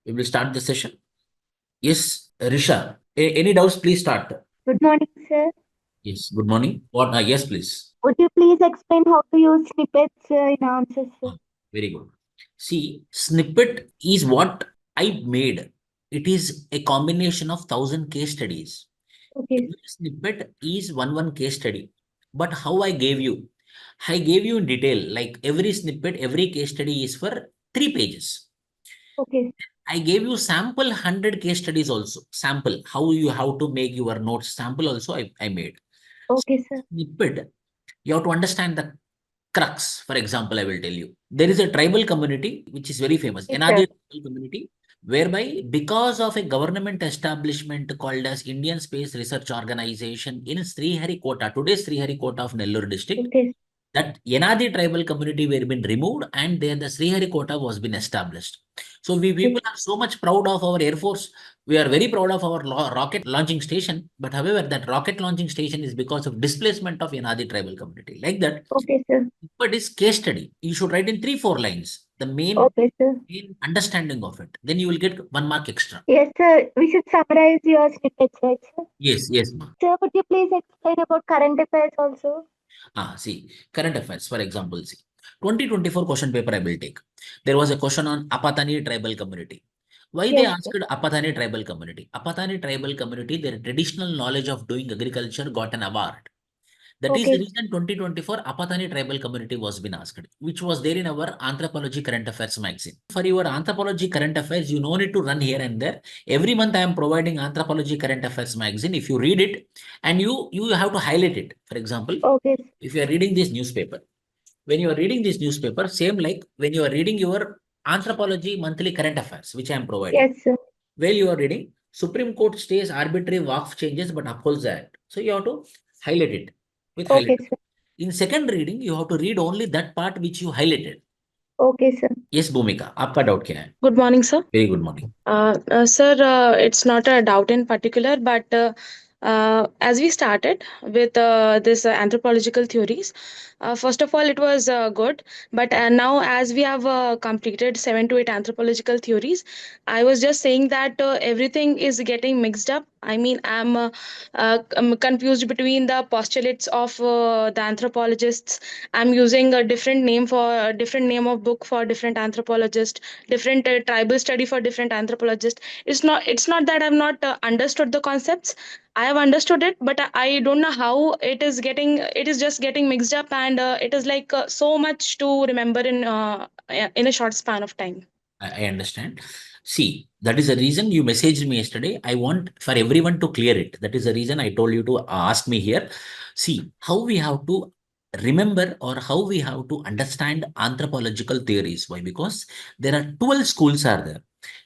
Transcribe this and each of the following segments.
We will start the session. Yes, Risha. Any doubts? Please start. Good morning, sir. Yes. Good morning. What? Yes, please. Would you please explain how to use snippets in answers, sir? Very good. See, snippet is what I made. It is a combination of 1,000 case studies. Okay, Every snippet is one case study. But how I gave you? I gave you in detail. Like every snippet, every case study is for 3 pages. okay, I gave you sample 100 case studies also. Sample how you have to make your notes. Sample also I made. okay, sir. Snippet, you have to understand the crux. For example, I will tell you. There is a tribal community which is very famous. Yes, Another sir. tribal community whereby because of a government establishment called as Indian Space Research Organization in Sriharikota, today's Sriharikota of Nellore district, Okay, that Yanadi tribal community were been removed and then the Sriharikota was been established. So we okay, people are so much proud of our Air Force. We are very proud of our rocket launching station. But however, that rocket launching station is because of displacement of Yanadi tribal community. Like that, okay, sir. but it's case study. You should write in 3-4 lines. The Okay, sir. main understanding of it. Then you will get 1 mark extra. Yes, sir. We should summarize your snippets, right, sir? Yes, yes, ma'am. Sir, would you please explain about current affairs also? See, current affairs, for example, see, 2024 question paper I will take. There was a question on Apatani tribal community. Why they Yes, asked sir. Apatani tribal community? Apatani tribal community, their traditional knowledge of doing agriculture got an award. That is the Okay, reason 2024 Apatani tribal community was been asked, which was there in our Anthropology current affairs magazine. For your Anthropology current affairs, you no need to run here and there. Every month I am providing Anthropology current affairs magazine. If you read it and you have to highlight it. For example, okay, if you are reading this newspaper, when you are reading this newspaper, same like when you are reading your Anthropology monthly current affairs, which I am providing. yes, sir. While you are reading, Supreme Court stays arbitrary WACF changes but upholds the act. So you have to highlight it with Okay, highlighter. sir. In second reading, you have to read only that part which you highlighted. Okay, sir. Yes, Bhumika, आपका doubt क्या है? Good morning, sir. Very good morning. Sir, it's not a doubt in particular, but as we started with this anthropological theories, first of all, it was good. But now, as we have completed 7 to 8 anthropological theories, I was just saying that everything is getting mixed up. I mean, I'm confused between the postulates of the anthropologists. I'm using a different name for a different name of book for different anthropologists, different tribal study for different anthropologists. It's not that I've not understood the concepts. I have understood it, but I don't know how it is just getting mixed up, and it is like so much to remember in a short span of time. I understand. See, that is the reason you messaged me yesterday. I want for everyone to clear it. That is the reason I told you to ask me here. See, how we have to remember or how we have to understand anthropological theories. Why? Because there are 12 schools are there.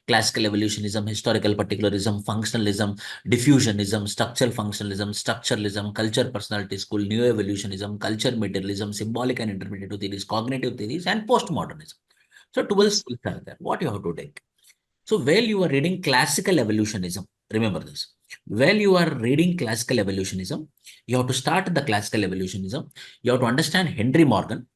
Classical evolutionism, historical particularism, functionalism, diffusionism, structural functionalism, structuralism, culture personality school, neo evolutionism, culture materialism, symbolic and interpretative theories, cognitive theories, and postmodernism. So 12 Yes. schools are there. What you have to take? So while you are reading classical evolutionism, remember this. While you are reading classical evolutionism, you have to start the classical evolutionism. You have to understand Henry Morgan.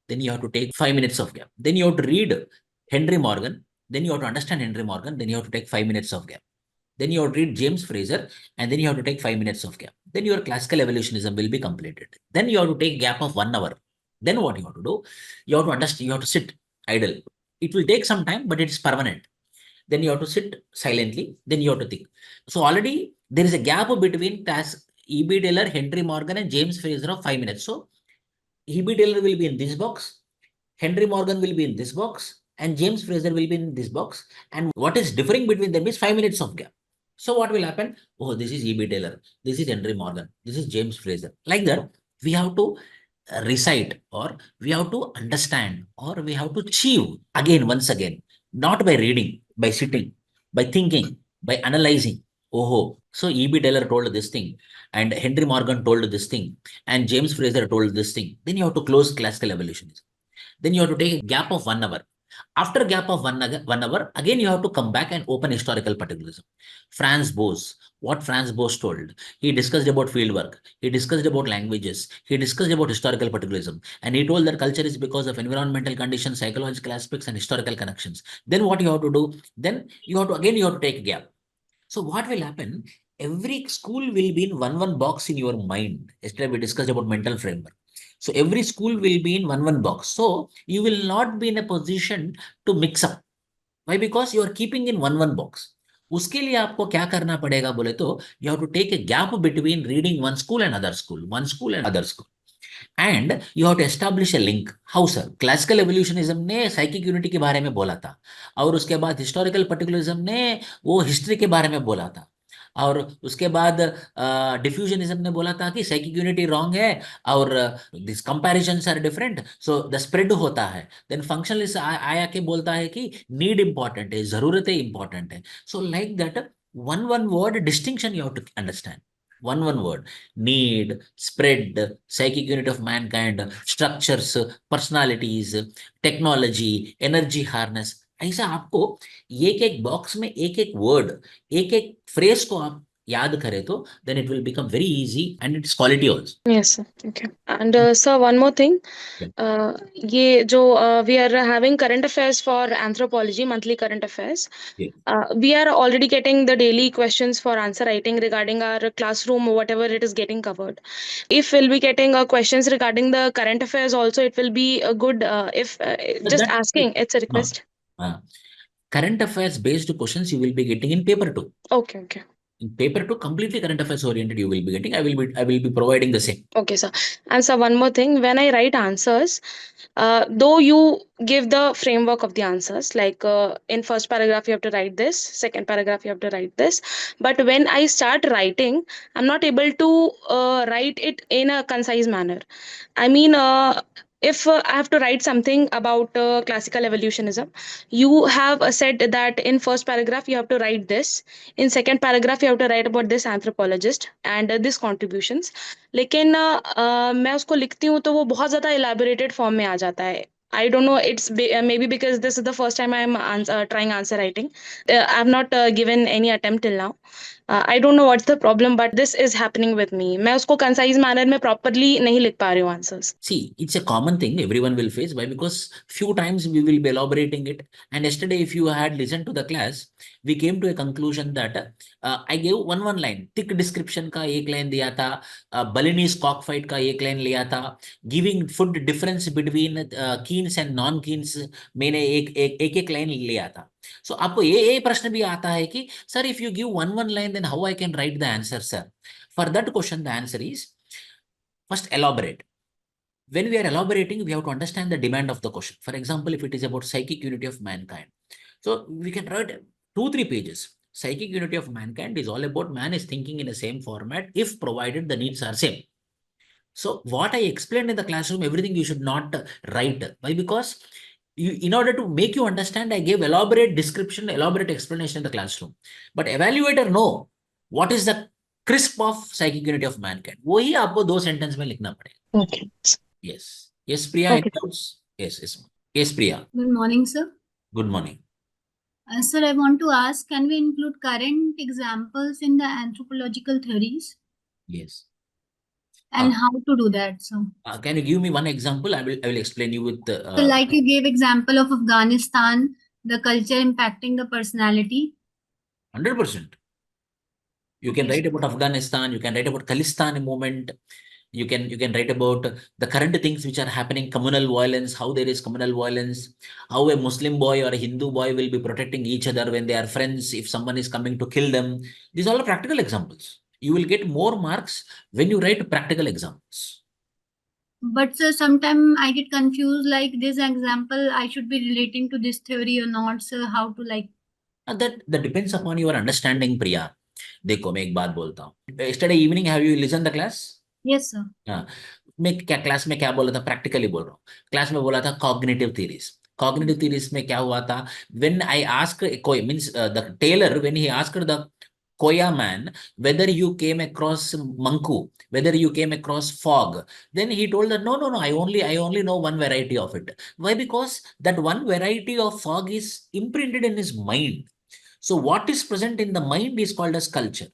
Then you have to take 5 minutes of gap. Then you have to read Henry Morgan. Then you have to understand Henry Morgan. Then you have to take 5 minutes of gap. Then you have to read James Fraser, and then you have to take 5 minutes of gap. Then your classical evolutionism will be completed. Then you have to take gap of 1 hour. Then what you have to do? You have to understand. You have to sit idle. It will take some time, but it is permanent. Then you have to sit silently. Then you have to think. So already there is a gap between task E.B. Taylor, Henry Morgan, and James Fraser of 5 minutes. So E.B. Taylor will be in this box, Henry Morgan will be in this box, and James Fraser will be in this box. And what is differing between them is 5 minutes of gap. So what will happen? Oh, this is E.B. Taylor. This is Henry Morgan. This is James Fraser. Like that, we have to recite or we have to understand or we have to achieve again, once again, not by reading, by sitting, by thinking, by analyzing. Oh, so E.B. Taylor told this thing, and Henry Morgan told this thing, and James Fraser told this thing. Then you have to close classical evolutionism. Then you have to take a gap of 1 hour. After a gap of 1 hour, again you have to come back and open historical particularism. Franz Boas, what Franz Boas told, he discussed about fieldwork, he discussed about languages, he discussed about historical particularism, and he told that culture is because of environmental conditions, psychological aspects, and historical connections. Then what you have to do? Then you have to take a gap. So what will happen? Every school will be in one box in your mind. Yesterday we discussed about mental framework. So every school will be in one box. So you will not be in a position to mix up. Why? Because you are keeping in one box. उसके लिए आपको क्या करना पड़ेगा बोले तो you have to take a gap between reading one school and other school. And you have to establish a link. How sir? Classical evolutionism ने psychic unity के बारे में बोला था और उसके बाद historical particularism ने वो history के बारे में बोला था और उसके बाद डिफ्यूजनिज्म ने बोला था कि साइकिक यूनिटी रॉन्ग है और this comparisons are different so the spread होता है देन फंक्शनलिस्ट आया के बोलता है कि नीड इंपॉर्टेंट है जरूरतें इंपॉर्टेंट है so like that one word distinction you have to understand one word need spread psychic unit of mankind structures personalities technology energy harness ऐसा आपको एक एक बॉक्स में एक एक वर्ड एक एक फ्रेज को आप याद करें तो then it will become very easy and it's quality also. Yes, sir. Okay. And sir, one more thing. ये जो we are having current affairs for anthropology, monthly current affairs. Yeah. We are already getting the daily questions for answer writing regarding our classroom, whatever it is getting covered. If we'll be getting questions regarding the current affairs also, it will be a good if But just that asking. It's a no. request. Current affairs based questions you will be getting in paper 2. Okay, okay. In paper 2 completely current affairs oriented you will be getting. I will be providing the same. Okay, sir. And sir, one more thing. When I write answers, though you give the framework of the answers, like in first paragraph you have to write this, second paragraph you have to write this. But when I start writing, I'm not able to write it in a concise manner. I mean, if I have to write something about classical evolutionism, you have said that in first paragraph you have to write this, in second paragraph you have to write about this anthropologist and this contributions. लेकिन मैं उसको लिखती हूँ तो वो बहुत ज़्यादा elaborated form में आ जाता है. I don't know. It's maybe because this is the first time I'm trying answer writing. I've not given any attempt till now. I don't know what's the problem, but this is happening with me. मैं उसको concise manner में properly नहीं लिख पा रही हूँ answers. See, it's a common thing everyone will face. Why? Because few times we will be elaborating it. And yesterday, if you had listened to the class, we came to a conclusion that I gave one line. Thick description का एक line दिया था. Balinese cockfight का एक line लिया था. Giving food difference between keens and non-keens मैंने एक line लिया था. So आपको ये प्रश्न भी आता है कि sir, if you give one line, then how I can write the answer, sir? For that question, the answer is first elaborate. When we are elaborating, we have to understand the demand of the question. For example, if it is about psychic unity of mankind, so we can write 2-3 pages. Psychic unity of mankind is all about man is thinking in the same format if provided the needs are same. So what I explained in the classroom, everything you should not write. Why? Because in order to make you understand, I gave elaborate description, elaborate explanation in the classroom. But evaluator know what is the crisp of psychic unity of mankind. वही आपको 2 sentence में लिखना पड़ेगा. Okay. Yes. Yes, Priya. Okay. Yes, Priya. Good morning, sir. Good morning. Sir, I want to ask, can we include current examples in the anthropological theories? Yes. And how to do that, sir? Can you give me one example? I will explain you with the. So, like you gave example of Afghanistan, the culture impacting the personality. 100%. You can Okay, write about Afghanistan. You can write about Khalistan movement. You can write about the current things which are happening, communal violence, how there is communal violence, how a Muslim boy or a Hindu boy will be protecting each other when they are friends, if someone is coming to kill them. These are all practical examples. You will get more marks when you write practical examples. But sir, sometimes I get confused, like this example, I should be relating to this theory or not, sir, how to like. That depends upon your understanding, Priya. देखो मैं एक बात बोलता हूँ. Yesterday evening, have you listened the class? Yes, sir. हाँ. मैं क्या class में क्या बोला था, प्रैक्टिकली बोल रहा हूँ. क्लास में बोला था कॉग्निटिव थीरीज. कॉग्निटिव थीरीज में क्या हुआ था, व्हेन आई आस्क कोई means the tailor when he asked the Koya man, whether you came across manku, whether you came across fog. Then he told that no, I only know one variety of it. Why? Because that one variety of fog is imprinted in his mind. So what is present in the mind is called as culture.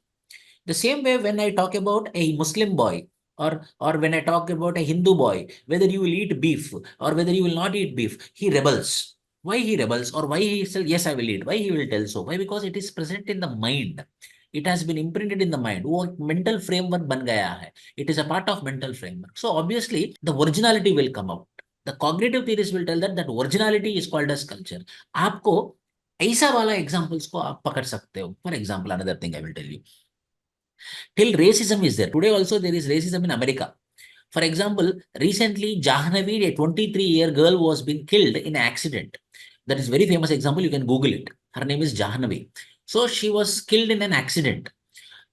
The same way when I talk about a Muslim boy, or when I talk about a Hindu boy, whether you will eat beef or whether you will not eat beef, he rebels. Why he rebels, or why he says, yes, I will eat? Why he will tell so? Why? Because it is present in the mind. It has been imprinted in the mind. वो mental framework बन गया है. It is a part of mental framework. So obviously the originality will come out. The cognitive theories will tell that originality is called as culture. आपको ऐसा वाला examples को आप पकड़ सकते हो. For example, another thing I will tell you. Till racism is there. Today also there is racism in America. For example, recently Jahnavi, a 23-year girl, was being killed in an accident. That is very famous example. You can Google it. Her name is Jahnavi. So she was killed in an accident.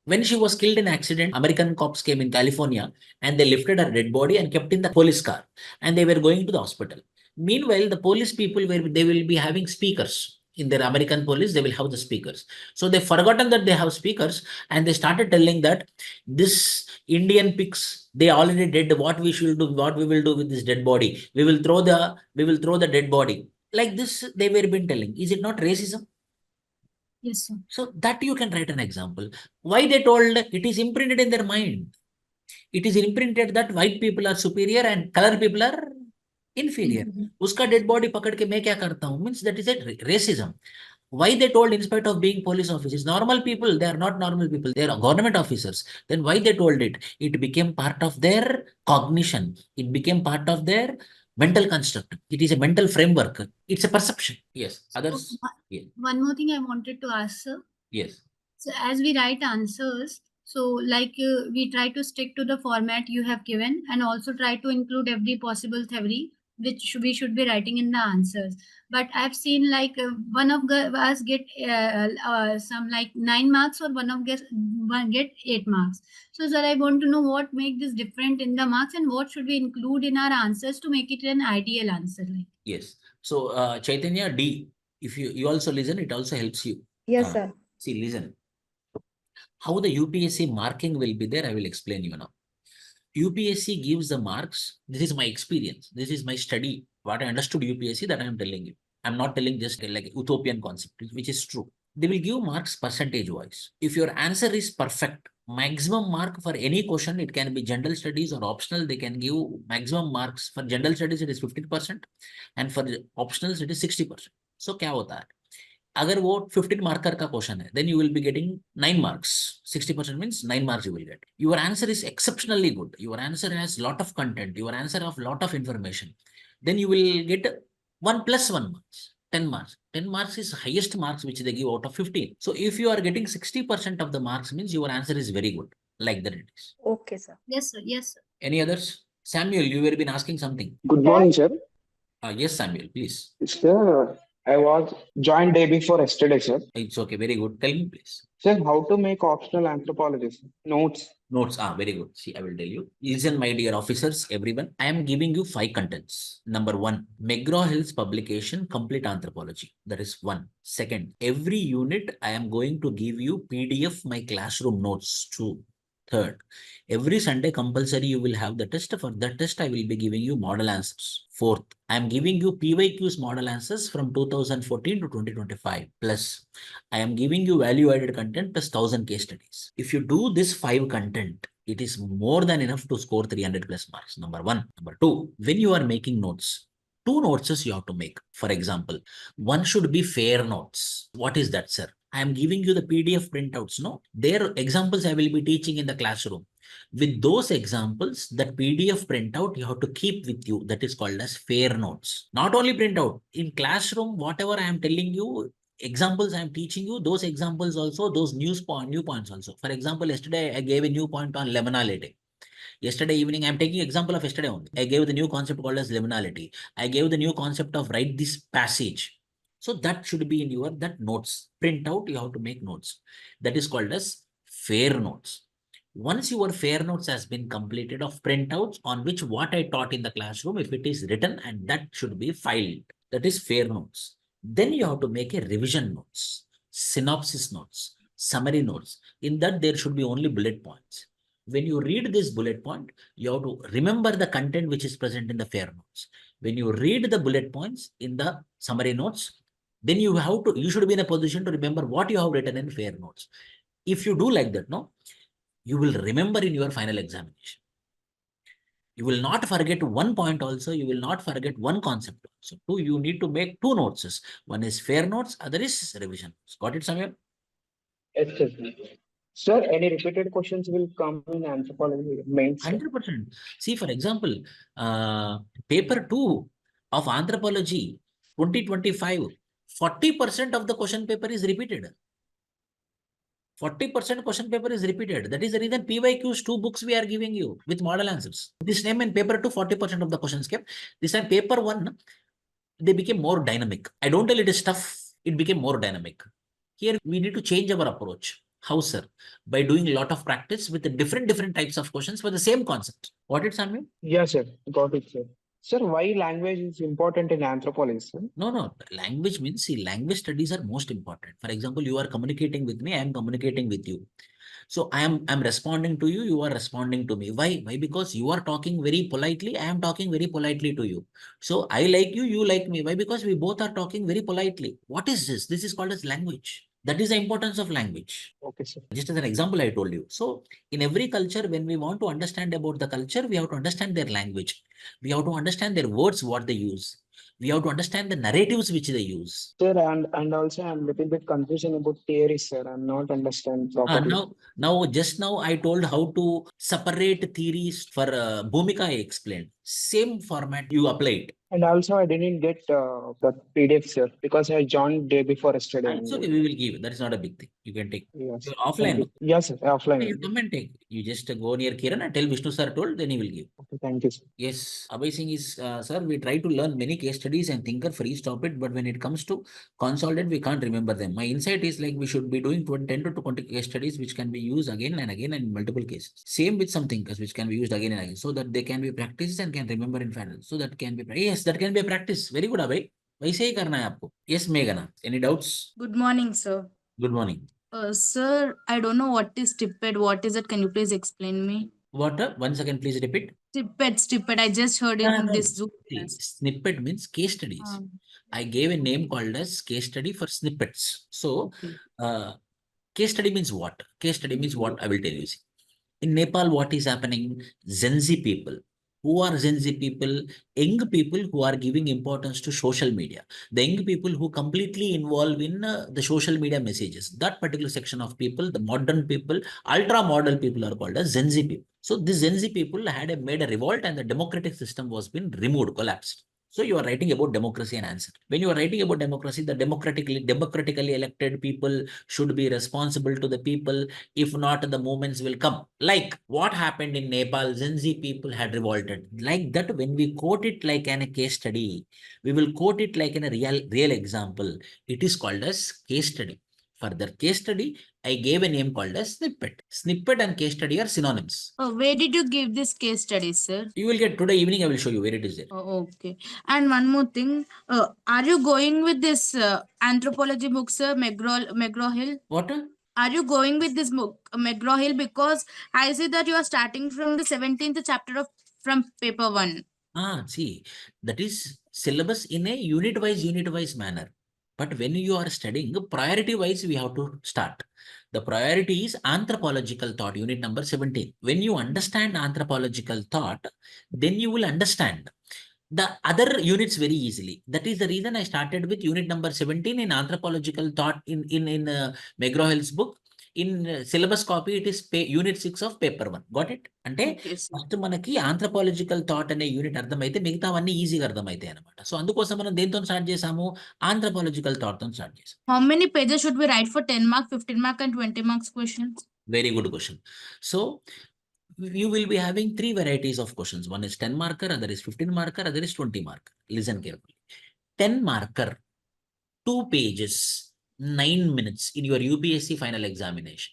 When she was killed in an accident, American cops came in California and they lifted her dead body and kept in the police car. And they were going to the hospital. Meanwhile, the police people they will be having speakers. In their American police, they will have the speakers. So they forgotten that they have speakers and they started telling that this Indian pigs, they already did what we should do, what we will do with this dead body. We will throw the dead body. Like this, they were been telling. Is it not racism? Yes, sir. So that you can write an example. Why they told? It is imprinted in their mind. It is imprinted that white people are superior and color people are inferior. Uska dead body pakad ke main kya karta hu? Means that is a racism. Why they told in spite of being police officers? Normal people, they are not normal people. They are government officers. Then why they told it? It became part of their cognition. It became part of their mental construct. It is a mental framework. It's a perception. Yes. Others? Yes. One more thing I wanted to ask, sir. Yes. So as we write answers, so like we try to stick to the format you have given and also try to include every possible theory which we should be writing in the answers. But I've seen like one of us get some like 9 marks or one get 8 marks. So sir, I want to know what make this different in the marks and what should we include in our answers to make it an ideal answer. Like. Yes. So Chaitanya, D, if you also listen, it also helps you. Yes, sir. See, listen. How the UPSC marking will be there, I will explain you now. UPSC gives the marks. This is my experience. This is my study. What I understood UPSC, that I am telling you. I'm not telling just like utopian concept, which is true. They will give marks percentage wise. If your answer is perfect, maximum mark for any question, it can be general studies or optional. They can give maximum marks. For general studies, it is 15%. And for optionals, it is 60%. So क्या होता है? अगर वो 15 marker का question है, then you will be getting 9 marks. 60% means 9 marks you will get. Your answer is exceptionally good. Your answer has lot of content. Your answer of lot of information. Then you will get 1 plus 1 marks. 10 marks. 10 marks is highest marks which they give out of 15. So if you are getting 60% of the marks means your answer is very good. Like that it is. Okay, sir. Yes, sir. Yes, sir. Any others? Samuel, you were been asking something. Good morning, sir. Yes, Samuel, please. Sir, I was joined day before yesterday, sir. It's okay. Very good. Tell me, please. Sir, how to make optional anthropology? Notes. Notes. Very good. See, I will tell you. Listen, my dear officers, everyone. I am giving you 5 contents. Number 1, McGraw-Hill's publication, Complete Anthropology. That is 1. Second, every unit I am going to give you PDF my classroom notes. 2. Third, every Sunday compulsory you will have the test. For that test, I will be giving you model answers. Fourth, I am giving you PYQs model answers from 2014 to 2025. Plus, I am giving you value-added content plus 1000 case studies. If you do this 5 content, it is more than enough to score 300 plus marks. Number 1. Number 2, when you are making notes, 2 notes you have to make. For example, one should be fair notes. What is that, sir? I am giving you the PDF printouts, no? Their examples I will be teaching in the classroom. With those examples, that PDF printout you have to keep with you. That is called as fair notes. Not only printout. In classroom, whatever I am telling you, examples I am teaching you, those examples also, those new points also. For example, yesterday I gave a new point on liminality. Yesterday evening, I am taking example of yesterday only. I gave the new concept called as liminality. I gave the new concept of write this passage. So that should be in your that notes. Print out, you have to make notes. That is called as fair notes. Once your fair notes has been completed of printouts on which what I taught in the classroom, if it is written and that should be filed, that is fair notes. Then you have to make a revision notes, synopsis notes, summary notes. In that, there should be only bullet points. When you read this bullet point, you have to remember the content which is present in the fair notes. When you read the bullet points in the summary notes, then you should be in a position to remember what you have written in fair notes. If you do like that, no, you will remember in your final examination. You will not forget one point also. You will not forget one concept also. Two, you need to make two notes. One is fair notes, other is revision notes. Got it, Samuel? Yes, sir. Sir, any repeated questions will come in anthropology mains, sir? 100%. See, for example, paper 2 of anthropology 2025, 40% of the question paper is repeated. 40% question paper is repeated. That is the reason PYQs 2 books we are giving you with model answers. This time in paper 2, 40% of the questions came. This time paper 1, they became more dynamic. I don't tell it is tough. It became more dynamic. Here we need to change our approach. How, sir? By doing a lot of practice with the different types of questions for the same concept. What it, Samuel? Yes, sir. Got it, sir. Sir, why language is important in anthropology, sir? No. Language means, see, language studies are most important. For example, you are communicating with me, I am communicating with you. So I'm responding to you, you are responding to me. Why? Because you are talking very politely, I am talking very politely to you. So I like you, you like me. Why? Because we both are talking very politely. What is this? This is called as language. That is the importance of language. Okay, sir. Just as an example, I told you. So in every culture, when we want to understand about the culture, we have to understand their language. We have to understand their words, what they use. We have to understand the narratives which they use. Sir, and also I'm little bit confusion about theories, sir. I'm not understand properly. Just now I told how to separate theories for Bhumika. I explained. Same format you applied. And also I didn't get the PDF, sir, because I joined day before yesterday. It's okay. We will give. That is not a big thing. You can take. Yes. You're Thank offline. you. Yes, sir. Offline. You come and take. You just go near Kiran and tell Vishnu sir told, then he will give. Okay, thank you, sir. Yes, Abhay Singh is, sir, we try to learn many case studies and thinker for each topic, but when it comes to consolidate, we can't remember them. My insight is like we should be doing 10 to 20 case studies which can be used again and again in multiple cases. Same with some thinkers which can be used again and again so that they can be practices and can remember in final. So that can be, yes, that can be a practice. Very good, Abhay. वैसे ही करना है आपको. Yes, Meghana. Any doubts? Good morning, sir. Good morning. Sir, I don't know what is snippet. What is it? Can you please explain me? What? Once again, please repeat. Snippet. I just heard in this Zoom See, class. snippet means case studies. I gave a name called as case study for snippets. So, case study means what? Case study means what? I will tell you. See. In Nepal, what is happening? Gen Z people. Who are Gen Z people? Young people who are giving importance to social media. The young people who completely involve in the social media messages. That particular section of people, the modern people, ultra modern people are called as Gen Z people. So this Gen Z people had made a revolt and the democratic system was been removed, collapsed. So you are writing about democracy and answer. When you are writing about democracy, the democratically elected people should be responsible to the people. If not, the movements will come. Like what happened in Nepal, Gen Z people had revolted. Like that, when we quote it like in a case study, we will quote it like in a real example. It is called as case study. Further case study, I gave a name called as snippet. Snippet and case study are synonyms. Where did you give this case study, sir? You will get today evening. I will show you where it is there. Okay. And one more thing. Are you going with this anthropology book, sir? McGraw-Hill? What? Are you going with this book, McGraw-Hill? Because I see that you are starting from the 17th chapter of from paper 1. See, that is syllabus in a unit-wise manner. But when you are studying, priority-wise, we have to start. The priority is anthropological thought, unit number 17. When you understand anthropological thought, then you will understand the other units very easily. That is the reason I started with unit number 17 in anthropological thought in McGraw-Hill's book. In syllabus copy, it is unit 6 of paper 1. Got it? అంటే first మనకి anthropological thought అనే unit అర్థమైతే మిగతావన్నీ ఈజీగా అర్థమైతాయి అనమాట. So అందుకోసం మనం దేంతో స్టార్ట్ చేసాము? ఆంథ్రపాలజికల్ థాట్ తో స్టార్ట్ చేసాము. How many pages should we write for 10 mark, 15 mark and 20 marks questions? Very good question. So you will be having 3 varieties of questions. One is 10 marker, other is 15 marker, other is 20 marker. Listen carefully. 10 marker, 2 pages, 9 minutes in your UPSC final examination.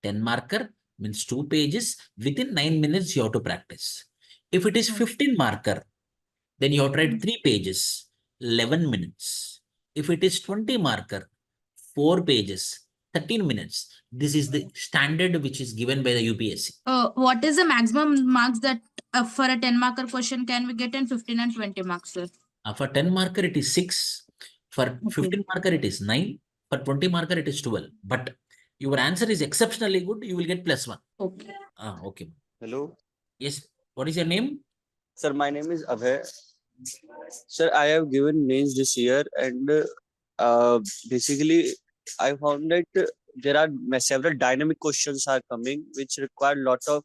10 marker means 2 pages. Within 9 minutes, you have to practice. If it is 15 marker, then you have to write 3 pages, 11 minutes. If it is 20 marker, 4 pages, 13 minutes. This is the standard which is given by the UPSC. What is the maximum marks that for a 10 marker question can we get in 15 and 20 marks, sir? For 10 marker, it is 6. For 15 marker, it is 9. For 20 marker, it is 12. But your answer is exceptionally good. You will get +1. Okay. Okay. Hello, Yes. What is your name? sir. My name is Abhay. Sir, I have given mains this year, and basically, I found that there are several dynamic questions are coming, which require lot of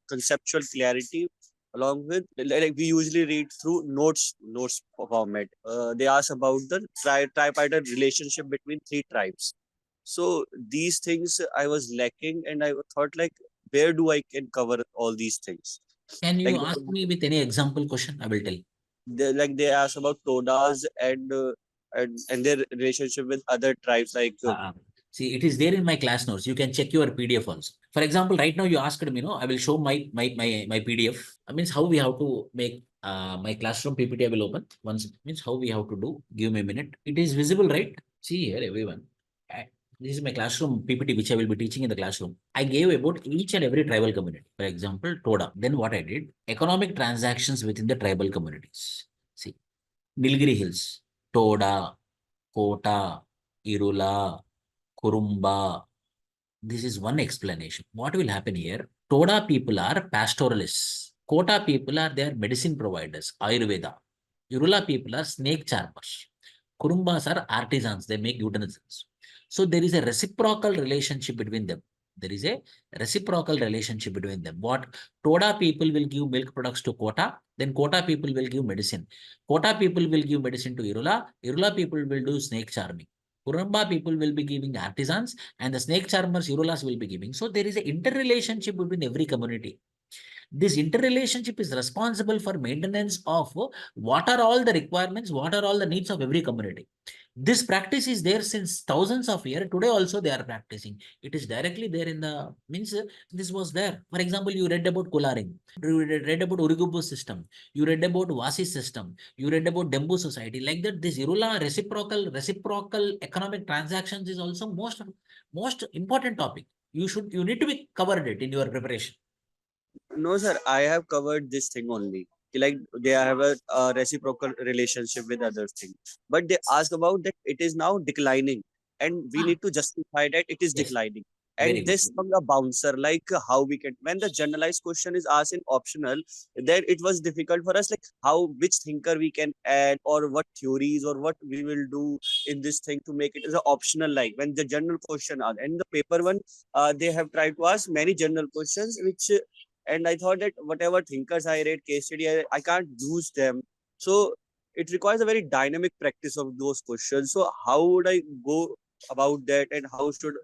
conceptual clarity. Along with, like we usually read through notes format. They ask about the tripartite relationship between three tribes. So these things I was lacking, and I thought like, where do I can cover all these things? Can you Like ask me with any example question? I will tell. they ask about todas and their relationship with other tribes, like See, it is there in my class notes. You can check your PDF also. For example, right now you asked me, I will show my PDF. Means how we have to make my classroom PPT. I will open once. Means how we have to do. Give me a minute. It is visible, right? See here, everyone. This is my classroom PPT, which I will be teaching in the classroom. I gave about each and every tribal community. For example, Toda. Then what I did, economic transactions within the tribal communities. See, Nilgiri Hills, Toda, Kota, Irula, Kurumba. This is one explanation. What will happen here? Toda people are pastoralists. Kota people are their medicine providers, Ayurveda. Irula people are snake charmers. Kurumbas are artisans. They make utensils. So there is a reciprocal relationship between them. There is a reciprocal relationship between them. What Toda people will give milk products to Kota, then Kota people will give medicine. Kota people will give medicine to Irula. Irula people will do snake charming. Kurumba people will be giving artisans, and the snake charmers, Irulas will be giving. So there is an interrelationship between every community. This interrelationship is responsible for maintenance of what are all the requirements, what are all the needs of every community. This practice is there since thousands of years. Today also they are practicing. It is directly there in the, means this was there. For example, you read about Kolaring, you read about Urigubu system, you read about Vasi system, you read about Dembu society. Like that, this Irula reciprocal economic transactions is also most important topic. You need to be covered it in your preparation. no, sir, I have covered this thing only. Like they have a reciprocal relationship with other things, but they ask about that it is now declining, and we need to justify that it is Yes. declining. Very And good. this from a bouncer, like how we can, when the generalized question is asked in optional, then it was difficult for us, like how, which thinker we can add, or what theories, or what we will do in this thing to make it as an optional. Like when the general question are, and the paper one, they have tried to ask many general questions, which and I thought that whatever thinkers I read, case study, I can't use them. So it requires a very dynamic practice of those questions. So how would I go about that, and how should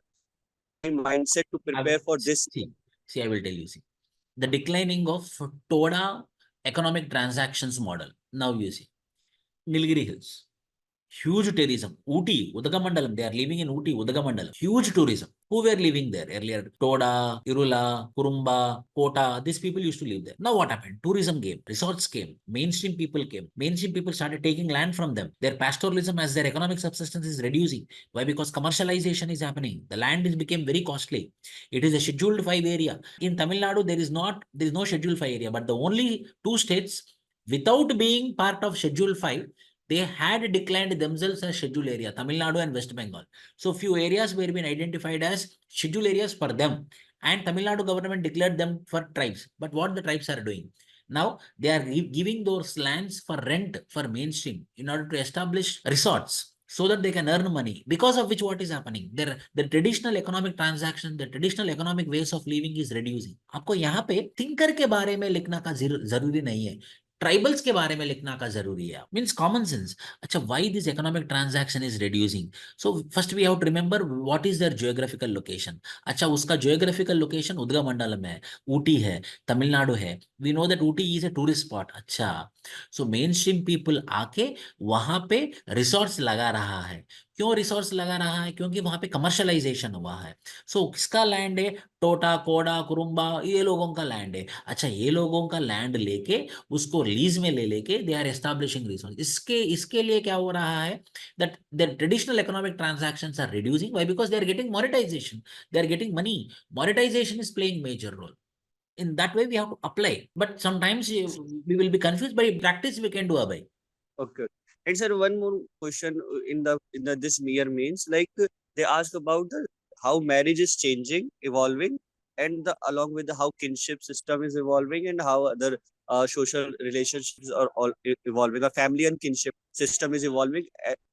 my mindset to prepare for this? See, I will tell you. See, the declining of Toda economic transactions model. Now you see, Nilgiri Hills. Huge tourism. Ooty, Udagamandalam. They are living in Ooty, Udagamandalam. Huge tourism. Who were living there earlier? Toda, Irula, Kurumba, Kota. These people used to live there. Now what happened? Tourism came. Resorts came. Mainstream people came. Mainstream people started taking land from them. Their pastoralism as their economic subsistence is reducing. Why? Because commercialization is happening. The land is became very costly. It is a Scheduled 5 area. In Tamil Nadu, there is no Scheduled 5 area. But the only two states without being part of Schedule 5, they had declined themselves as scheduled area, Tamil Nadu and West Bengal. So few areas were being identified as scheduled areas for them, and Tamil Nadu government declared them for tribes. But what the tribes are doing? Now they are giving those lands for rent for mainstream in order to establish resorts so that they can earn money. Because of which what is happening? The traditional economic transaction, the traditional economic ways of living is reducing. आपको यहाँ पे thinker के बारे में लिखना का जरूरी नहीं है. ट्राइबल्स के बारे में लिखना का जरूरी है. Means common sense. अच्छा, why this economic transaction is reducing? So first we have to remember what is there geographical location. अच्छा, उसका जियोग्राफिकल लोकेशन उदगमंडलम है, ऊटी है, तमिलनाडु है. We know that Ooty is a tourist spot. अच्छा, सो मेन स्ट्रीम पीपल आके वहां पे रिसोर्ट्स लगा रहा है. क्यों रिसोर्स लगा रहा है? क्योंकि वहां पे कमर्शलाइजेशन हुआ है. सो किसका लैंड है? टोटा, कोडा, कुरुम्बा, ये लोगों का लैंड है. अच्छा, ये लोगों का लैंड लेके उसको लीज में ले लेके दे आर एस्टैब्लिशिंग रिसोर्स. इसके लिए क्या हो रहा है? that the traditional economic transactions are reducing. Why? Because they are getting monetization. They are getting money. Monetization is playing major role. In that way, we have to apply. But sometimes we will be confused. But in practice, we can do abide. Okay. And sir, one more question in the this year means like they ask about how marriage is changing, evolving, and along with how kinship system is evolving and how other social relationships are all evolving. A family and kinship system is evolving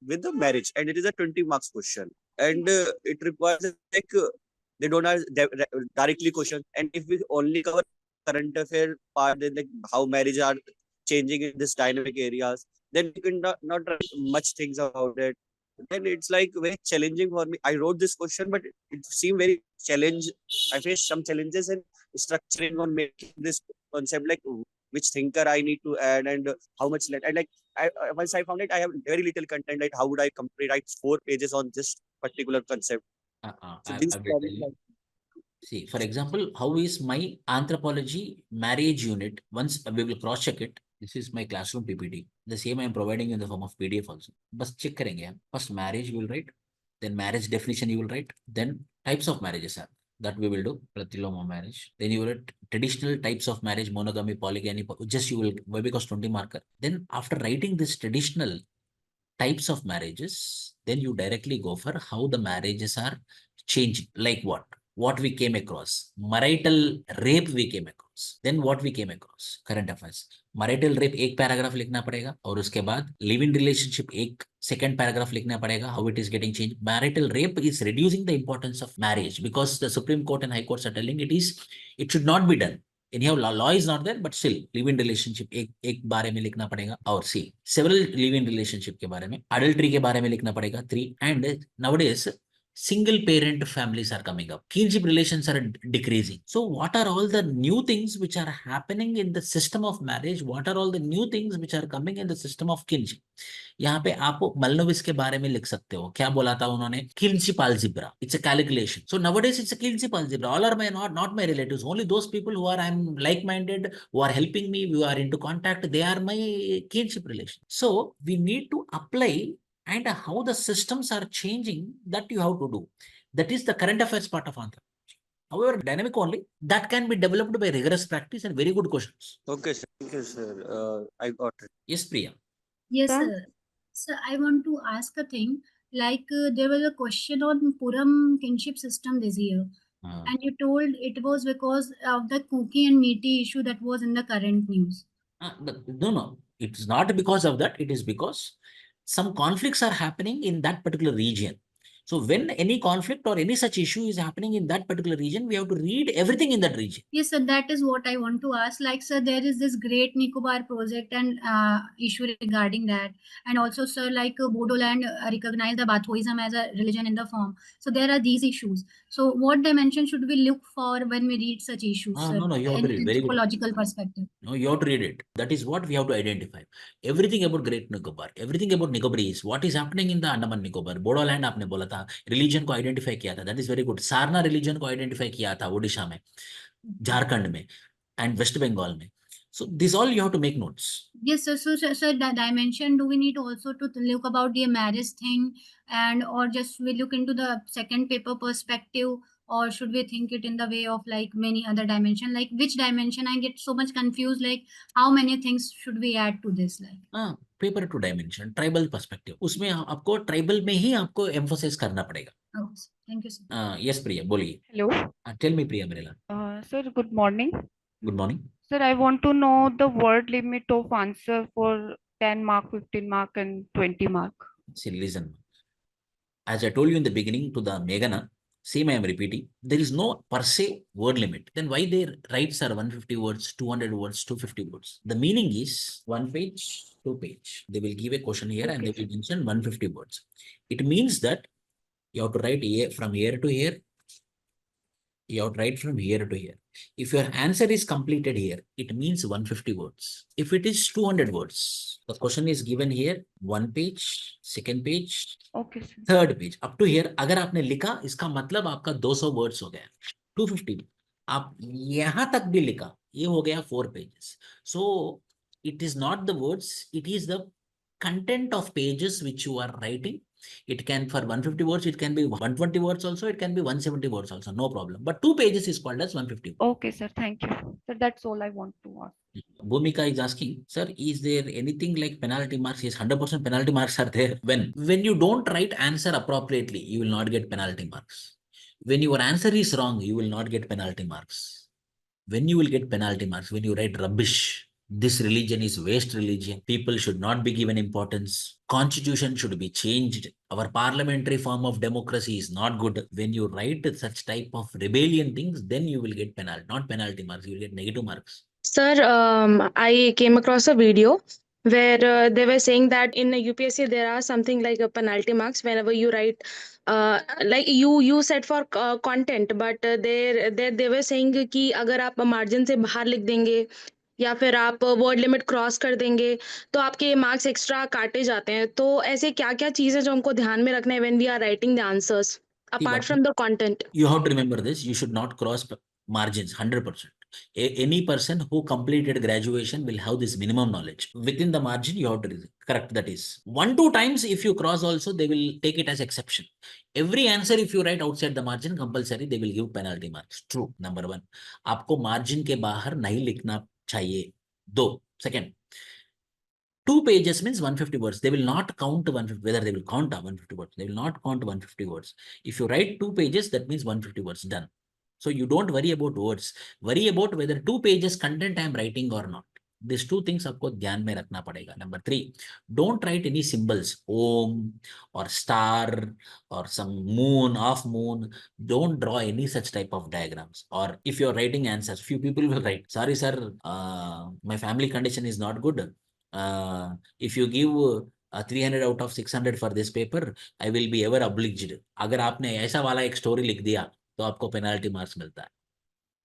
with the marriage, and it is a 20 marks question, and it requires like they don't ask directly question, and if we only cover current affair part, then like how marriage are changing in this dynamic areas, then you can not write much things about it. Then it's like very challenging for me. I wrote this question, but it seemed very challenge. I faced some challenges in structuring or making this concept like which thinker I need to add and how much and like once I found it, I have very little content. Like how would I complete write 4 pages on this particular concept? So these I will tell problems. you. See, for example, how is my anthropology marriage unit? Once we will cross check it. This is my classroom PPT. The same I am providing in the form of PDF also. But check करेंगे हम. First marriage you will write, then marriage definition you will write, then types of marriages are that we will do. Pratiloma marriage. Then you will write traditional types of marriage, monogamy, polygamy. Just you will why because 20 marker. Then after writing this traditional types of marriages, then you directly go for how the marriages are changing. Like what we came across, marital rape we came across, then what we came across, current affairs. marital rape एक paragraph लिखना पड़ेगा और उसके बाद live in relationship एक second paragraph लिखना पड़ेगा, how it is getting changed. Marital rape is reducing the importance of marriage because the Supreme Court and High Courts are telling it should not be done. Anyhow, law is not there, but still live in relationship एक बारे में लिखना पड़ेगा. और सी several live in relationship के बारे में, adultery के बारे में लिखना पड़ेगा 3. And nowadays single parent families are coming up, kinship relations are decreasing. So what are all the new things which are happening in the system of marriage? What are all the new things which are coming in the system of kinship? यहाँ पे आप मलनोविस के बारे में लिख सकते हो. क्या बोला था उन्होंने? kinship algebra. It's a calculation. So nowadays it's a kinship algebra. All are my not my relatives. Only those people who are I'm like-minded, who are helping me, who are into contact, they are my kinship relation. So we need to apply and how the systems are changing that you have to do. That is the current affairs part of anthropology. However, dynamic only that can be developed by rigorous practice and very good questions. Okay, sir. Thank you, sir. I got it. Yes, Priya. Yes, Sir? sir. Sir, I want to ask a thing. Like there was a question on Puram kinship system this year, and you told it was because of the cookie and meaty issue that was in the current news. No, it's not because of that. It is because some conflicts are happening in that particular region. So when any conflict or any such issue is happening in that particular region, we have to read everything in that region. Yes, sir, that is what I want to ask. Like, sir, there is this Great Nicobar project and issue regarding that. And also, sir, like Bodoland recognize the Bathoism as a religion in the form. So there are these issues. So what dimension should we look for when we read such issues, sir, No, you have to in read. Very good. anthropological perspective? No, you have to read it. That is what we have to identify. Everything about Great Nicobar, everything about Nicobarese, what is happening in the Andaman Nicobar, Bodoland आपने बोला था, religion को identify किया था. That is very good. Sarna religion को identify किया था ओडिशा में, झारखंड में, and West Bengal में. So this all you have to make notes. Yes, sir. So, sir, the dimension, do we need also to look about the marriage thing, and or just we look into the second paper perspective, or should we think it in the way of like many other dimension? Like which dimension? I get so much confused. Like how many things should we add to this? Like paper two dimension, tribal perspective, उसमें आपको tribal में ही आपको emphasise करना पड़ेगा. thank you, sir. Yes Priya बोलिए. Hello, tell me Priya मेरेला. sir. Good morning. Good morning. Sir, I want to know the word limit of answer for 10 mark, 15 mark, and 20 mark. See, listen. As I told you in the beginning to the Meghana, same I am repeating, there is no per se word limit. Then why their rights are 150 words, 200 words, 250 words? The meaning is 1 page, 2 page. They will give a question here and they will mention 150 words. It means that you have to write from here to here. You have to write from here to here. If your answer is completed here, it means 150 words. If it is 200 words, the question is given here, 1 page, second page, Okay, sir. third page. Up to here, अगर आपने लिखा, इसका मतलब आपका 200 words हो गया. 250. आप यहाँ तक भी लिखा, ये हो गया 4 pages. So it is not the words, it is the content of pages which you are writing. It can, for 150 words, it can be 120 words also, it can be 170 words also, no problem. But 2 pages is called as 150 words. Okay, sir. Thank you. So that's all I want to ask. Bhumika is asking, sir, is there anything like penalty marks? Yes, 100% penalty marks are there. When you don't write answer appropriately, you will not get penalty marks. When your answer is wrong, you will not get penalty marks. When you will get penalty marks, when you write rubbish, this religion is waste religion, people should not be given importance, constitution should be changed, our parliamentary form of democracy is not good. When you write such type of rebellion things, then you will get penalty, not penalty marks, you will get negative marks. Sir, I came across a video where they were saying that in a UPSC there are something like a penalty marks whenever you write, like you said for content, but they were saying कि अगर आप margin से बाहर लिख देंगे या फिर आप वर्ड लिमिट क्रॉस कर देंगे तो आपके मार्क्स एक्स्ट्रा काटे जाते हैं। तो ऐसे क्या क्या चीज़ है जो हमको ध्यान में रखना है when we are writing the answers apart from the content? You have to remember this, you should not cross margins 100%. Any person who completed graduation will have this minimum knowledge. Within the margin, you have to correct that is. 1-2 times if you cross also, they will take it as exception. Every answer if you write outside the margin, compulsory, they will give penalty marks. True, number 1. आपको margin के बाहर नहीं लिखना चाहिए. 2. Second, 2 pages means 150 words. They will not count 150, whether they will count 150 words. They will not count 150 words. If you write 2 pages, that means 150 words, done. So you don't worry about words. Worry about whether 2 pages content I am writing or not. These 2 things आपको ध्यान में रखना पड़ेगा. Number 3, don't write any symbols, om or star or some moon, off moon. Don't draw any such type of diagrams. Or if you're writing answers, few people will write, sorry sir, my family condition is not good. If you give 300 out of 600 for this paper, I will be ever obliged. अगर आपने ऐसा वाला एक story लिख दिया तो आपको penalty marks मिलता है,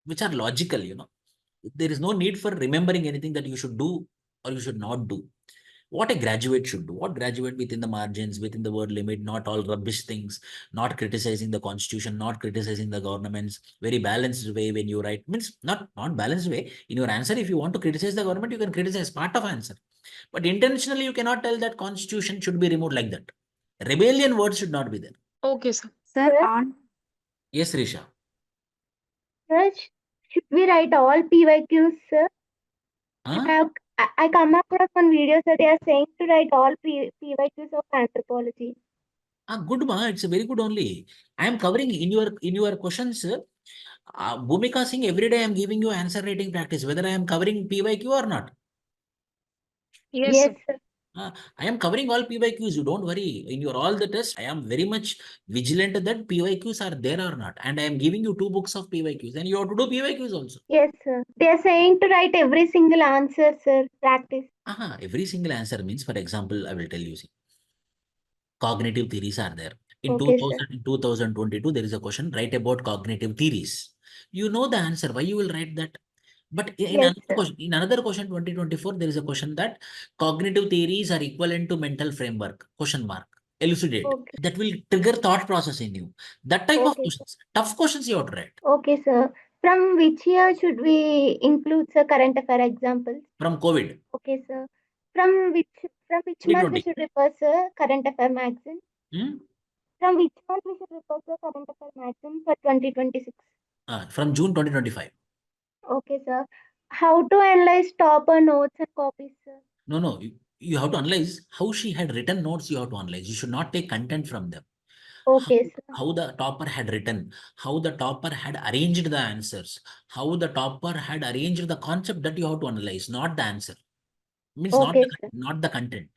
which are logical, you know. There is no need for remembering anything that you should do or you should not do. What a graduate should do, what graduate within the margins, within the word limit, not all rubbish things, not criticizing the constitution, not criticizing the governments, very balanced way when you write, means not balanced way. In your answer, if you want to criticize the government, you can criticize part of answer. But intentionally, you cannot tell that constitution should be removed like that. Rebellion words should not be there. Okay, sir. Sir, Yes, Risha. sir, should we write all PYQs, sir? Huh? I come across one video, sir. They are saying to write all PYQs of anthropology. Good ma, it's very good only. I am covering in your questions. Bhumika Singh, every day I am giving you answer writing practice, whether I am covering PYQ or not. Yes, Yes, sir. sir. I am covering all PYQs. You don't worry. In your all the tests, I am very much vigilant that PYQs are there or not. And I am giving you 2 books of PYQs. And you have to do PYQs also. Yes, sir. They are saying to write every single answer, sir. Practice. Every single answer means, for example, I will tell you, see, cognitive theories are there. In Okay, 2022, there is a question, write about cognitive theories. You know the answer. Why you will write that? But Yes, sir. in another question, 2024, there is a question that cognitive theories are equivalent to mental framework, question mark, elucidate. Okay. That will trigger thought process in you. That type of Okay, questions, tough questions you have to write. Okay, sir. From which year should we include, sir, current affair examples? From COVID, Okay, sir. From which month 2020. we should refer, sir, current affair magazine? From which month we should refer, sir, current affair magazine for 2026? From June 2025. Okay, sir. How to analyze topper notes and copies, sir? No, you have to analyze how she had written notes. You have to analyze. You should not take content from them. Okay, sir. How the topper had written, how the topper had arranged the answers, how the topper had arranged the concept, that you have to analyze, not the answer. Means Okay, sir. not the content.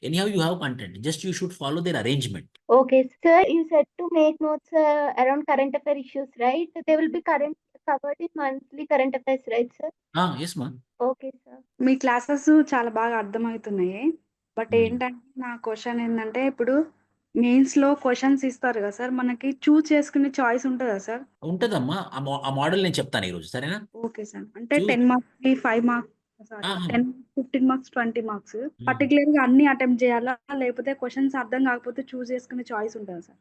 Anyhow, you have content. Just you should follow their arrangement. Okay, sir. You said to make notes around current affair issues, right? They will be covered in monthly current affairs, right, sir? Yes, ma. Okay, sir. Me classes చాలా బాగా అర్థమవుతున్నాయి. But ఏంటంటే నా question ఏంటంటే ఇప్పుడు mains లో questions ఇస్తారు కదా sir, మనకి చూస్ చేసుకునే చాయిస్ ఉంటుందా సార్? ఉంటదమ్మా. ఆ మోడల్ నేను చెప్తాను ఈరోజు, సరేనా? Okay sir. అంటే 10 మార్క్స్ కి 5 మార్క్స్, 10 15 మార్క్స్ 20 మార్క్స్ పర్టికులర్ గా అన్ని అటెంప్ట్ చేయాలా, లేకపోతే క్వశ్చన్స్ అర్థం కాకపోతే చూస్ చేసుకునే చాయిస్ ఉంటుందా sir?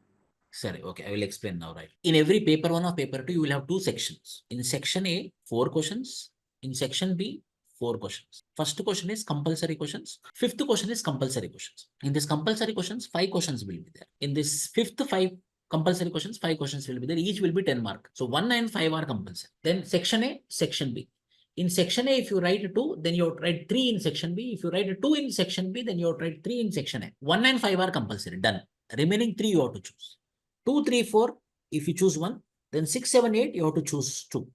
Sorry, okay, I will explain now, right? In every paper 1 or paper 2, you will have 2 sections. In section A, 4 questions. In section B, 4 questions. First question is compulsory questions. Fifth question is compulsory questions. In this compulsory questions, 5 questions will be there. In this fifth 5 compulsory questions, 5 questions will be there. Each will be 10 mark. So 1 and 5 are compulsory. Then section A, section B. In section A, if you write 2, then you write 3 in section B. If you write 2 in section B, then you write 3 in section A. 1 and 5 are compulsory. Done. Remaining 3 you have to choose. 2, 3, 4, if you choose 1, then 6, 7, 8, you have to choose 2.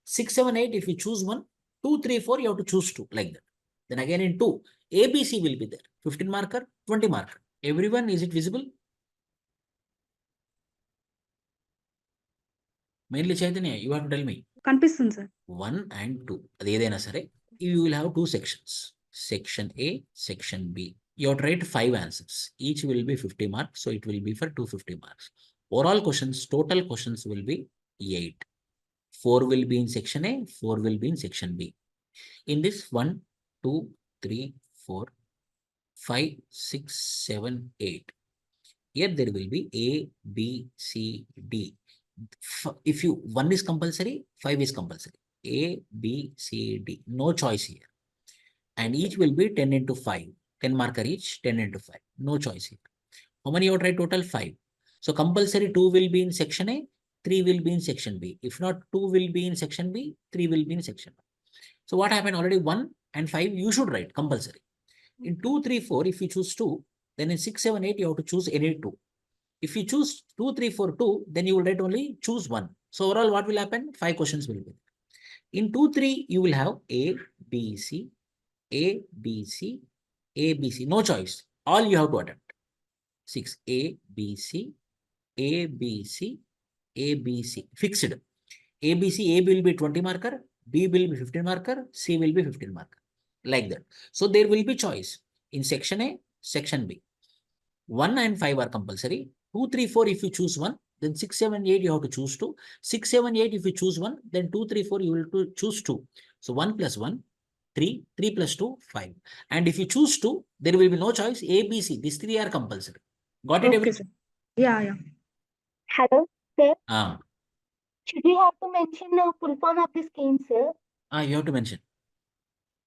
6, 7, 8, if you choose 1, 2, 3, 4, you have to choose 2, like that. Then again in 2, ABC will be there. 15 marker, 20 marker. Everyone, is it visible? Mainly Chaitanya, you have to tell me. కనిపిస్తుంది sir 1 and 2. అది ఏదైనా సరే, you will have 2 sections. Section A, section B. You have to write 5 answers. Each will be 50 marks, so it will be for 250 marks. Overall questions, total questions will be 8. 4 will be in section A, 4 will be in section B. In this 1, 2, 3, 4, 5, 6, 7, 8. Here there will be A, B, C, D. If you 1 is compulsory, 5 is compulsory. A, B, C, D. No choice here. And each will be 10 into 5. 10 marker each, 10 into 5. No choice here. How many you have to write total? 5. So compulsory 2 will be in section A, 3 will be in section B. If not, 2 will be in section B, 3 will be in section B. So what happened? Already 1 and 5 you should write compulsory. In 2, 3, 4, if you choose 2, then in 6, 7, 8 you have to choose any 2. If you choose 2, 3, 4, 2, then you will write only choose 1. So overall what will happen? 5 questions will be. In 2, 3 you will have A, B, C, A, B, C, A, B, C. No choice. All you have to attempt. 6, A, B, C, A, B, C, A, B, C. Fixed. A, B, C, A will be 20 marker, B will be 15 marker, C will be 15 marker. Like that. So there will be choice in section A, section B. 1 and 5 are compulsory. 2, 3, 4 if you choose 1, then 6, 7, 8 you have to choose 2. 6, 7, 8 if you choose 1, then 2, 3, 4 you will choose 2. So 1 plus 1, 3, 3 plus 2, 5. And if you choose 2, there will be no choice. A, B, C, these 3 are compulsory. Got it? Okay Everyone? Sir yeah Hello, sir. Ah, Should we have to mention the full form of the scheme, sir? you have to mention.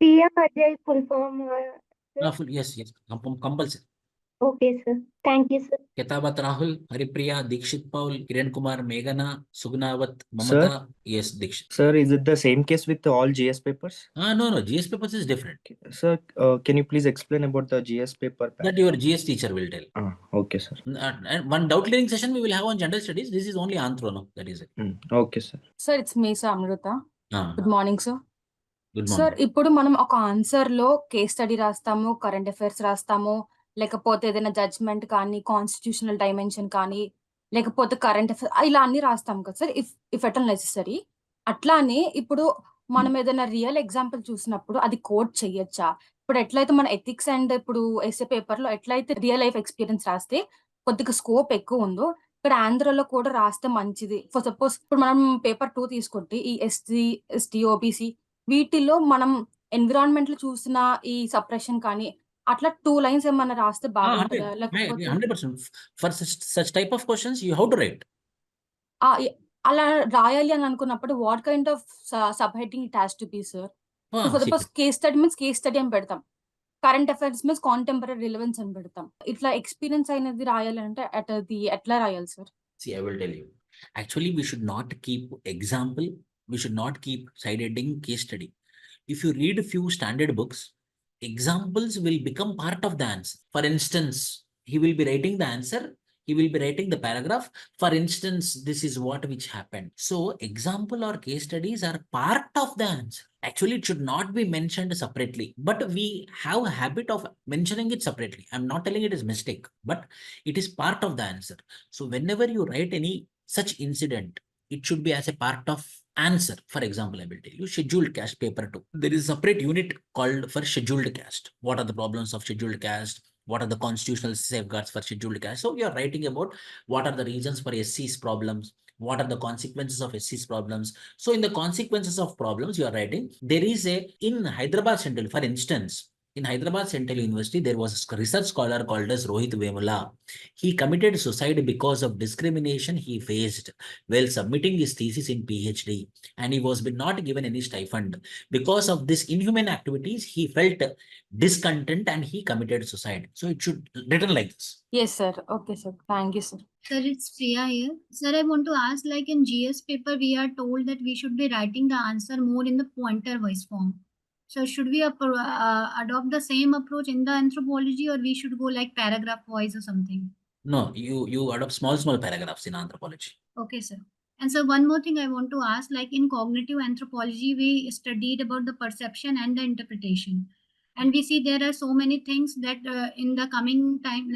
PM Ajay full form. Sir? Yes, compulsory. Okay, sir. Thank you, sir. Ketabat Rahul, Haripriya, Dikshit Paul, Kiran Kumar, Meghana, Sugnawat, Mamata. Yes, Dikshit. Sir, is it the same case with all GS papers? No, GS papers is different. Sir, can you please explain about the GS paper? That your GS teacher will tell. Okay, sir. And one doubt clearing session we will have on general studies. This is only Anthro, no? That is it. Okay, sir. Sir, it's me, sir, Amrita. Good morning, sir. Good sir morning. ఇప్పుడు మనం ఒక answer లో case study రాస్తాము, current affairs రాస్తాము, లేకపోతే ఏదైనా judgement కానీ, constitutional dimension కానీ, లేకపోతే కరెంట్ అఫైర్స్ ఇలా అన్ని రాస్తాం కదా sir, if at all necessary. అట్లానే ఇప్పుడు మనం ఏదైనా రియల్ ఎగ్జాంపుల్ చూసినప్పుడు అది కోట్ చెయ్యొచ్చా? ఇప్పుడు ఎట్లయితే మన ఎథిక్స్ అండ్ ఇప్పుడు ఎస్ఏ పేపర్ లో ఎట్లయితే రియల్ లైఫ్ ఎక్స్పీరియన్స్ రాస్తే కొద్దిగా స్కోప్ ఎక్కువ ఉందో, ఇక్కడ ఆంధ్రలో కూడా రాస్తే మంచిది. ఫర్ సపోజ్ ఇప్పుడు మనం పేపర్ 2 తీసుకుంటే ఈ ఎస్సీ, ఎస్టీ, ఓబీసీ వీటిలో మనం ఎన్విరాన్మెంట్ లో చూసిన ఈ సప్రెషన్ కానీ అట్లా 2 లైన్స్ ఏమన్నా రాస్తే బాగుంటుందా? లేకపోతే 100%. For such type of questions, you have to write. అలా రాయాలి అని అనుకున్నప్పుడు what kind of sub heading it has to be sir? For suppose case study means case study అని పెడతాం, current affairs means contemporary relevance అని పెడతాం. ఇట్లా experience అయినది రాయాలంటే ఎట్లా రాయాలి sir? See, I will tell you. Actually, we should not keep example. We should not keep side heading case study. If you read a few standard books, examples will become part of the answer. For instance, he will be writing the answer. He will be writing the paragraph. For instance, this is what which happened. So example or case studies are part of the answer. Actually, it should not be mentioned separately, but we have a habit of mentioning it separately. I'm not telling it is mistake, but it is part of the answer. So whenever you write any such incident, it should be as a part of answer. For example, I will tell you scheduled caste paper 2. There is a separate unit called for scheduled caste. What are the problems of scheduled caste? What are the constitutional safeguards for scheduled caste? So we are writing about what are the reasons for SC's problems. What are the consequences of SC's problems? So in the consequences of problems, you are writing, there is a, in Hyderabad Central, for instance, In Hyderabad Central University, there was a research scholar called as Rohit Vemula. He committed suicide because of discrimination he faced while submitting his thesis in PhD, and he was not given any stipend. Because of this inhuman activities, he felt discontent and he committed suicide. So it should written like this. Yes, sir. Okay, sir. Thank you, sir. Sir, it's Priya here. Sir, I want to ask, like in GS paper, we are told that we should be writing the answer more in the pointer wise form. So should we adopt the same approach in the anthropology, or we should go like paragraph wise or something? No, you adopt small paragraphs in anthropology. Okay, sir. And so one more thing I want to ask, like in cognitive anthropology, we studied about the perception and the interpretation. And we see there are so many things that in the coming time,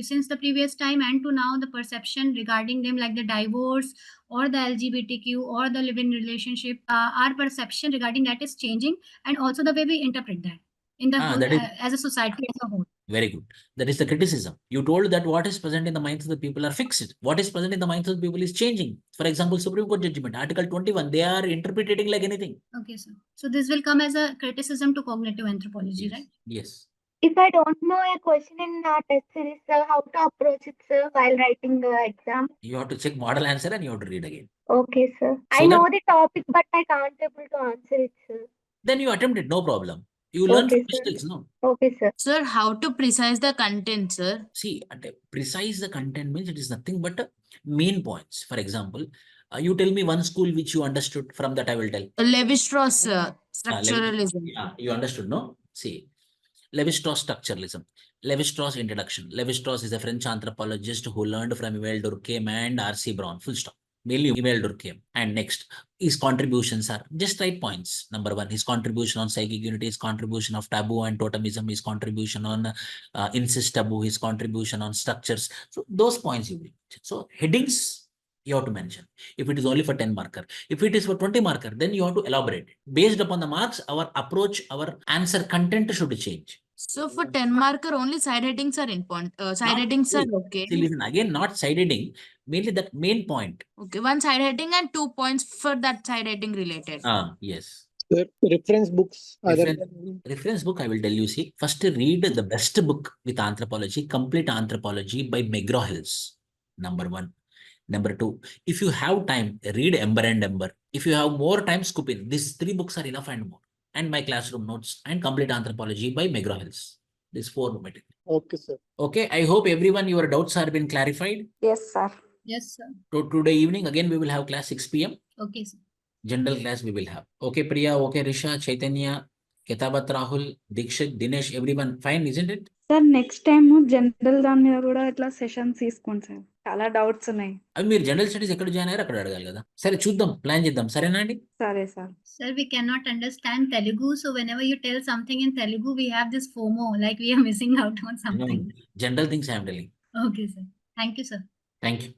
since the previous time and to now, the perception regarding them, like the divorce or the LGBTQ or the live-in relationship, our perception regarding that is changing, and also the way we interpret that in the whole, that is as a society as a whole. very good. That is the criticism. You told that what is present in the minds of the people are fixed. What is present in the minds of the people is changing. For example, Supreme Court judgment, Article 21, they are interpreting like anything. Okay, sir. So this will come as a criticism to cognitive anthropology, Yes. right? Yes. If I don't know a question in test series, sir, how to approach it, sir, while writing the exam? You have to check model answer and you have to read again. Okay, sir. So I know that- the topic, but I can't able to answer it, sir. Then you attempt it, no problem. You learn Okay, from sir. mistakes, no? Okay, sir. Sir, how to precise the content, sir? See, precise the content means it is nothing but main points. For example, you tell me one school which you understood, from that I will tell. Levi-Strauss structuralism. You understood, no? See, Levi-Strauss structuralism. Levi-Strauss introduction. Levi-Strauss is a French anthropologist who learned from Emile Durkheim and R.C. Brown. Full stop. Mainly Emile Durkheim. And next, his contributions are just right points. Number one, his contribution on psychic unity, his contribution of taboo and totemism, his contribution on incest taboo, his contribution on structures. So those points you will. So headings you have to mention. If it is only for 10 marker, if it is for 20 marker, then you have to elaborate. Based upon the marks, our approach, our answer content should change. So for 10 marker, only side headings are important. Side Not headings are see, okay. See, listen, again, not side heading, mainly that main point. Okay, one side heading and 2 points for that side heading related. Yes. Sir, reference books. Reference book, I will tell you, see, first read the best book with anthropology, Complete Anthropology by McGraw-Hill's. Number one. Number two, if you have time, read Ember and Ember. If you have more time, scoop in. These three books are enough and more. And my classroom notes and Complete Anthropology by McGraw-Hill's. These four material. Okay, sir. Okay, I hope everyone, your doubts have been clarified. Yes, sir. Yes, sir. Today evening, again, we will have class 6 p.m. Okay, sir. General class we will have. Okay, Priya, okay, Risha, Chaitanya, Ketabat, Rahul, Dikshit, Dinesh, everyone fine, isn't it? Sir next time general దాని మీద కూడా ఇట్లా sessions తీసుకోండి sir చాలా doubts ఉన్నాయి అవి మీరు general studies ఎక్కడ జాయిన్ అయ్యారు అక్కడ అడగాలి కదా సరే చూద్దాం ప్లాన్ చేద్దాం సరేనా అండి సరే sir Sir, we cannot understand Telugu, so whenever you tell something in Telugu, we have this FOMO, like we are missing out on something. General things I'm telling Okay, sir. Thank you, sir. Thank you